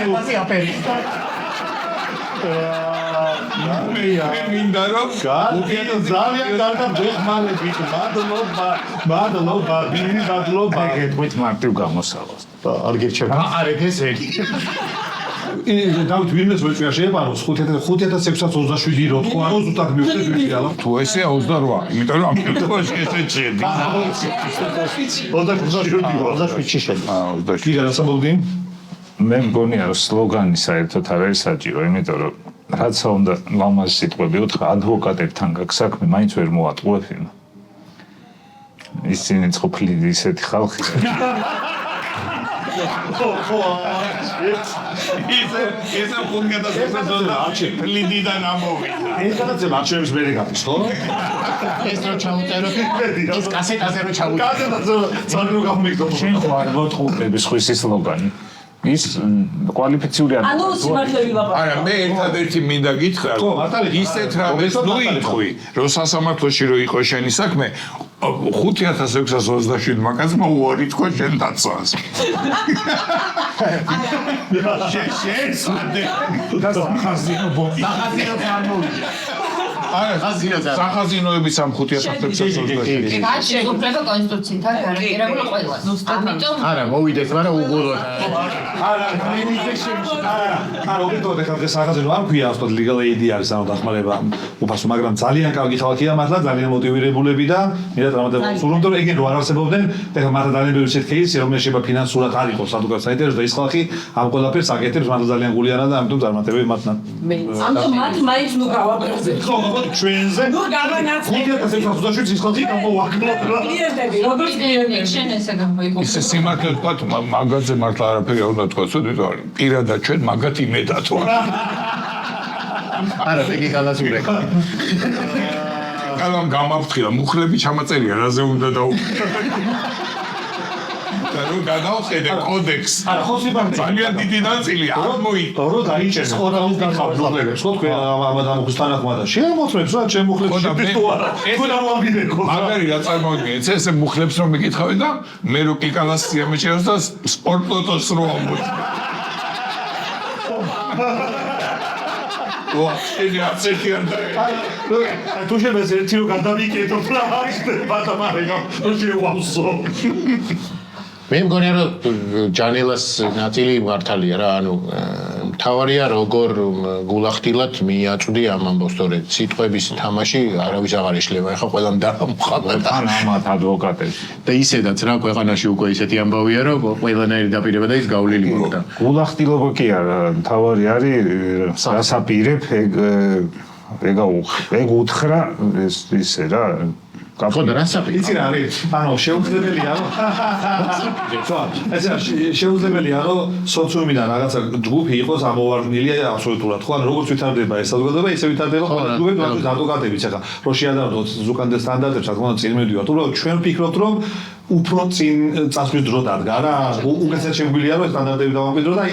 აბა აპერი. მინდა რომ ძალიან კარგად გეხმარებით. მადლობა, მადლობა. გეტყვით მარტივ გამოსავალს. არ გირჩევთ. არ ეგესელი. დავით ვინმეს ვეწვია შეეპაროს 5627 რო თქვა რომ ზუსტად მივხვდეთ ვიცი რა თუ ესეა 28, იმიტომ რომ ამ შემთხვევაში ესე შედი. 27-ში შედი. 28. კი განსაბოლდი მე მგონია რომ სლოგანი საერთოდ არ არის საჭირო, იმიტომ რომ რაც უნდა ლამაზი სიტყვები უთხრა ადვოკატებთან გაქვს საქმე, მაინც ვერ მოატყუებენ. ისინი ყოფილი ისეთი ხალხია. ისე ხუნგადასწრებდა ლიდიდან ამოვიდა. ეს გადაცემა არჩევის მერე გადის ხო? ეს რო ჩაუწერო. ეს კასეტაზე რო ჩაუწერო. კასეტაზე ძალიან გამიგდო. შენ ხო არ მოატყუები სხვისი სლოგანი. ის კვალიფიციური არ ანუ სიმართლე ვილაპარაკო. არა, მე ერთადერთი მინდა გითხრა, ისეთ რამეს ნუ იტყვი, რომ სასამართლოში რო იყო შენი საქმე, 5627 მაგაზმა უარი თქვა შენ დაცვას. შეცადე. და სახაზინო ბომბი. სახაზინო გამოვიდა. არა, სახაზინოების ამ 5627. კაცი უფლება კონსტიტუციიდან გარანტირებული ყველა. ამიტომ არა, მოვიდეს, მაგრამ უგულოდ. არა, უბედოდ ეხლა დღეს სახაზინო არ ქვია ასოთ legal aid არის ანუ დახმარება უფასო, მაგრამ ძალიან კარგი ხალხია მართლა, ძალიან მოტივირებულები და მერე რამოდენიმე სულ რომ ეგენ რო არ არსებობდნენ, ეხლა მართლა ძალიან ბევრი ისეთი кейსი, რომელიც შეიძლება ფინანსურად არ იყოს ადვოკატს საინტერესო და ის ხალხი ამ ყველაფერს აკეთებს მართლა ძალიან გულიანად და ამიტომ წარმატებები მათთან. ამიტომ მათ მაინც ნუ გავაპრეზე. ხო, ჩვენზე ნუ გავანაცვლე. 5627 ის ხალხი გამოვაკლოთ რა. კლიენტები, როგორც კლიენტები. შენ ესე გამოიგო. ისე სიმართლე თქვა, მაგაზე მართლა არაფერი არ უნდა თქვას, თვითონ პირადად ჩვენ მაგათ იმედად ვარ. არა, ეგ გალასურე. კალამ გამაფრთხილა, მუხლები ჩამაწერია, რაზე უნდა დაუყო. და რო გადავხედე კოდექსს. არა, ხო სიმართლე. ძალიან დიდი ნაწილი არ მოიწ. რო დაიჭერს ხორაულს გამოვხლებს, ხო თქვენ ამ ხუსთანახმა და შემოწმებს რა ჩემ მუხლებს შევიდო არა. თქვენ არ ვამბინეკო. მაგარი რა წარმოვიდგინეთ, ესე მუხლებს რომ მიკითხავენ და მე რო კიკალას სიამეჭერს და სპორტლოტოს რო ამბობ. ვა, ეს აცეთი არ და. თუ შემეს ერთი რო გადავიკეთო რა ხდება და მაგრამ რო შევავსო. მე მგონია რომ ჯანელას ნაწილი მართალია რა, ანუ მთავარია როგორ გულახდილად მიაწვდი ამ ამბავს, თორე სიტყვების თამაში არავის აღარ ეშლება, ეხა ყველამ დაამხალა და ამათ ადვოკატებს. და ისედაც რა ქვეყანაში უკვე ისეთი ამბავია, რომ ყველანაირი დაპირება და ის გავლილი მოხდა. გულახდილობა კი არა, თავარი არის სასაპირებ ეგ უთხრა ისე რა ხო და რასაპირე? იცი რა არის? ანუ შეუძლებელია რომ ხო, ესე შეუძლებელია რომ სოციუმიდან რაღაცა ჯგუფი იყოს ამოვარდნილი აბსოლუტურად, ხო? ანუ როგორც ვითარდება ეს საზოგადოება, ისე ვითარდება ყველა ჯგუფი, როგორც ადვოკატებიც ახლა. რო შეადაროთ ზუკანდელ სტანდარტებს, რა თქმა უნდა, წინ მივიდივართ. უბრალოდ ჩვენ ვფიქრობთ, რომ უფრო წინ წასვლის დრო დადგა რა. უკეთესად შეგვიძლია რომ სტანდარტები დავამკვიდრო და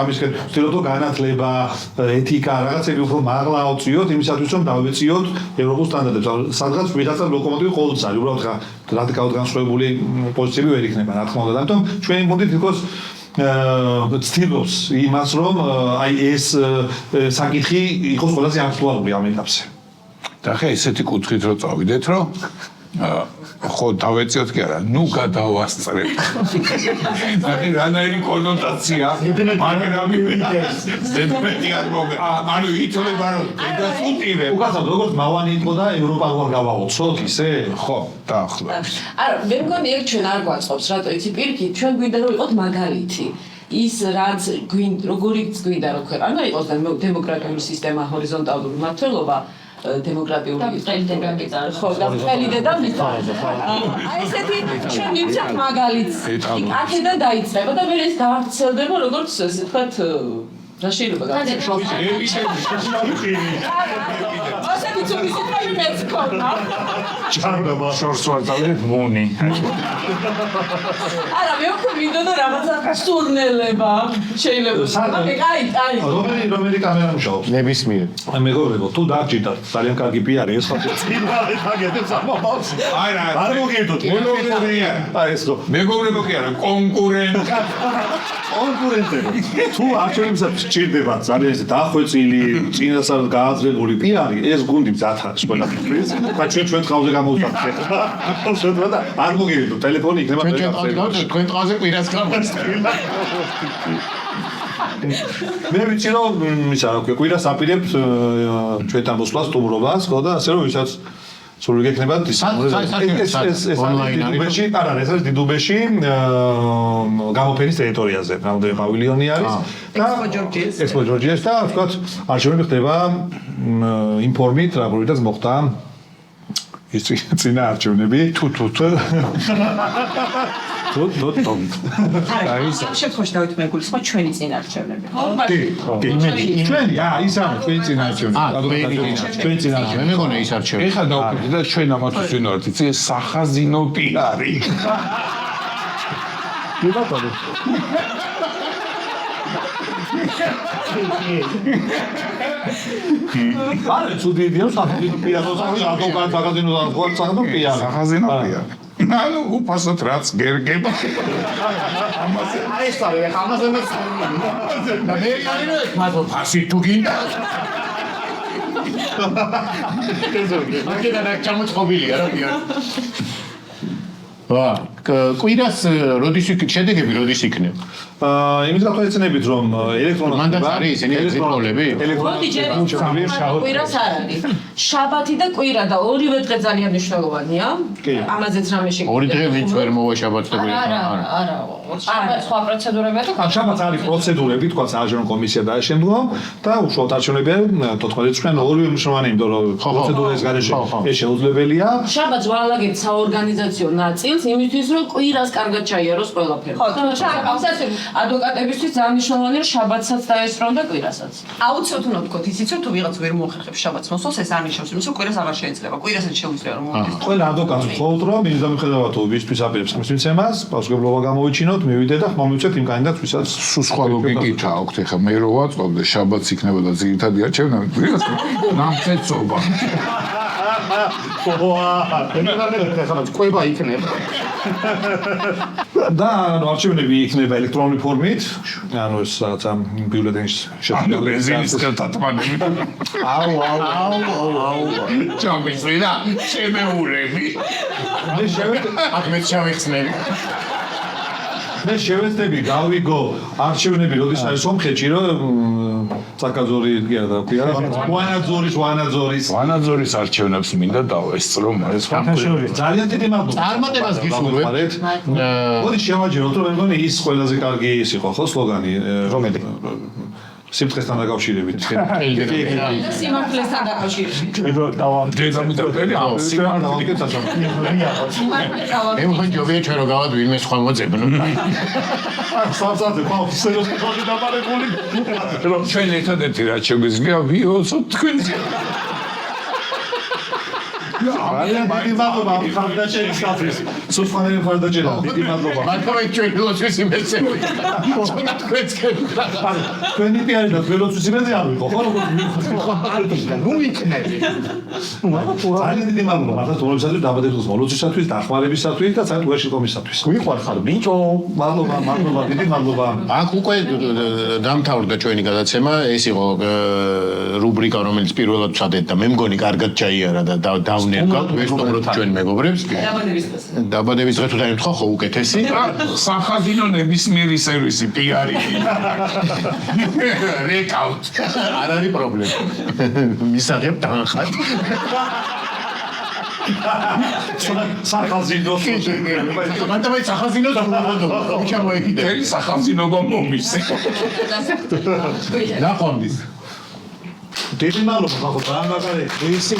ამისკენ ვცდილობთ რომ განათლება, ეთიკა, რაღაცები უფრო მაღლა ავწიოთ იმისათვის რომ დავეციოთ ევროპულ სტანდარტებს. სადღაც ვიღაცა ლოკომოტივი ყოველთვის არის, უბრალოდ რადიკალურად განსხვავებული პოზიციები ვერ იქნება, რა თქმა უნდა. ამიტომ ჩვენი გუნდი თითქოს ცდილობს იმას რომ აი ეს საკითხი იყოს ყველაზე აქტუალური ამ ეტაპზე. და ხე ესეთი კუთხით რო წავიდეთ, რომ ხო დავეციოთ კი არა, ნუ გადავასწრებთ. აი რანაირი კონოტაცია, მაგრამ ზედმეტი არ მოგე. ანუ ითვლება რომ დედასუტირებ. უკაცრავ როგორც მავანი იყო და ევროპა როგორ გავაოცოთ ისე? ხო, დაახლა. არა, მე მგონი ეგ ჩვენ არ გვაწყობს, რატო იცი, პირიქით, ჩვენ გვინდა რომ იყოთ მაგალითი. ის რაც როგორიც გვინდა რომ ქვეყანა იყოს დემოკრატიული სისტემა, ჰორიზონტალური მმართველობა, დემოკრატიული ხო და მთელი დედამიწა. აი ესეთი ჩვენ მივცეთ მაგალითს. აქედან დაიწყება და მე ეს გავრცელდება როგორც ასე ვთქვათ რა შეიძლება ასეთი ცოტი სიტყვები მეც მქონდა. შორს ვარდალე მუნი. არა, მე უკვე მინდოდა რაღაცა სურნელება შეიძლება. აი. რომელი კამერა მუშაობს? ნებისმიერ. მეგობრებო, თუ დაგჭირდათ ძალიან კარგი პიარი, ეს ხალხი წინვალე თაგეთებს ამბავს. არა, არ მოგიერთოთ. აი ეს ხო. მეგობრებო კი არა, კონკურენტი. კონკურენტები. თუ არჩევნებისათვის სჭირდებათ ძალიან ეს დახვეწილი, წინასწარ გააზრებული პიარი, ეს გუნდი მზად არის ყველაფრის. და ჩვენ ხავზე გამოვსახეთ. და არ მოგიერთოთ, ტელეფონი იქნება თქვენ ტყავზე კვირას გამოსწრება. მე ვიცი რომ ისა რა ქვია, კვირას აპირებთ ჩვენთან მოსვლას სტუმრობას, ხო და ასე რომ ვისაც სულ გექნებათ ეს დუბეში, არა, ეს არის დიდუბეში გამოფენის ტერიტორიაზე, რამდენი პავილიონი არის და ექსპო ჯორჯიეს და ვთქვათ, არჩევნები ხდება ინფორმით, რაბურიდაც მოხდა ის წინა არჩევნები თუ ამ შემთხვევაში დავით მეგულისხმოთ ჩვენი წინარჩევნები. ჩვენი, ისაა ჩვენი წინარჩევნები. ჩვენი წინარჩევნები. მე მეგონა ის არჩევი. ეხლა დავუკვირდით და ჩვენ ამათვის ვინვართ, იცი, სახაზინო პიარი. კი ბატონო. არა, ცუდი იდეა, სახაზინო პიარი, ადვოკატ მაგაზინო და პიარი. სახაზინო პიარი. ანუ უფასოდ რაც გერგება. აი ეს არის, ამაზე მე და მე არის რომ ფასი თუ გინდა. მაგედა ჩამოწყობილია რა პიარი. ვა, კვირას როდის შედეგები როდის იქნება? იმის გათვალისწინებით რომ ელექტრონული მანდატს არის ისინი ელექტრონულები? მოდი ჯერ კვირას არ არის. შაბათი და კვირა და ორივე დღე ძალიან მნიშვნელოვანია. ამაზეც რამე შეგვიძლია. ორი დღე ვინც ვერ მოვა შაბათს და კვირას არა. შაბათს სხვა პროცედურებია თუ შაბათს არის პროცედურები, თქვა საარჩევნო კომისია და შემდგომ და უშუალოდ არჩევნები 14 წუთიდან ორივე მნიშვნელოვანი, იმიტომ რომ პროცედურის გარეშე ეს შეუძლებელია. შაბათს ვალაგებთ საორგანიზაციო ნაწილს იმისთვის რომ კვირას კარგად ჩაიაროს ყველაფერი. ხო, ადვოკატებისთვის ძალიან მნიშვნელოვანია რომ შაბათსაც დაესწრონ და კვირასაც. აუცილებლად უნდა ვთქვათ ისიც რომ თუ ვიღაც ვერ მოახერხებს შაბათს მოსვლას, ეს არ ნიშნავს იმის რომ კვირას აღარ შეიძლება. კვირასაც შეუძლია რომ მომდის. ყველა ადვოკატს ვთხოვთ რომ იმის გამიხედავად თუ ვისთვის აპირებს ხმის მიცემას, პასუხებლობა გამოვიჩინოთ, მივიდეთ და მომივცეთ იმ კანდიდატს, ვისაც სულ სხვა ლოგიკით აქვთ, ეხლა მე რო ვაწყობდე, შაბათს იქნებოდა ძირითადი არჩევნები, კვირას ნამცეცობა. ყვება იქნება. და არჩევნები იქნება ელექტრონული ფორმით, ანუ ეს რაღაცა ბიულეტენის ანუ ბენზინის ხელთათმანები. აუ. ჩამიწვი და შემეულები. აქ მე ჩავიხსნები. მე შევეცდები გავიგო არჩევნები როდის არის სომხეთში რომ საკაძორი კი არა და ქვია ვანაძორის არჩევნებს მინდა დავესწრო მას. ძალიან დიდი მადლობა წარმატებას გისურვებთ. მოდი შევაჯეროთ რომ მე მგონი ის ყველაზე კარგი ის იყო ხო სლოგანი რომელი სიმწესთან დაკავშირებით. სიმართლესთან დაკავშირებით. დედამიწები მე მგონია ჩვენ რო გავად ვინმე სხვა მოძებნო. სამსახურზე ყავს სერიოზული დაბარებული. ჩვენ ერთადერთი რაც შეგვიძლია ვიოცოთ თქვენზე. ძალიან დიდი მადლობა ხარდაჭერისთვის. სულხანელი ხარდაჭერა, დიდი მადლობა. მართლა ჩვენ ფილოსოფიის იმეცები. ჩვენ თქვენს კეთდა. თქვენი პიარი და ფილოსოფიის იმეცი არ ვიყო, ხო როგორ ნუ იქნები. ძალიან დიდი მადლობა მართლა თორემისათვის დაბადების მოლოცვისათვის, დახმარებისათვის და საერთაშორისო კომისიისათვის. გვიყვარხარ ბიჭო. მადლობა, დიდი მადლობა. აქ უკვე დამთავრდა ჩვენი გადაცემა, ეს იყო რუბრიკა, რომელიც პირველად ვცადეთ და მე მგონი კარგად ჩაიარა და დავნერგავთ ვესტუმროთ ჩვენ მეგობრებს. დაბადების დღე თუ დაემთხვა ხო უკეთესი. სახაზინო ნებისმიერი სერვისი პიარი. რეკავთ. არ არის პრობლემა. მისაღებ თანხად. სახაზინო მანდ სახაზინო ჩამოეკიდე. ეს სახაზინო გომომისე. ნახვამდის. დიდი მადლობა, ხალხო, ძალიან მაგარი. ისე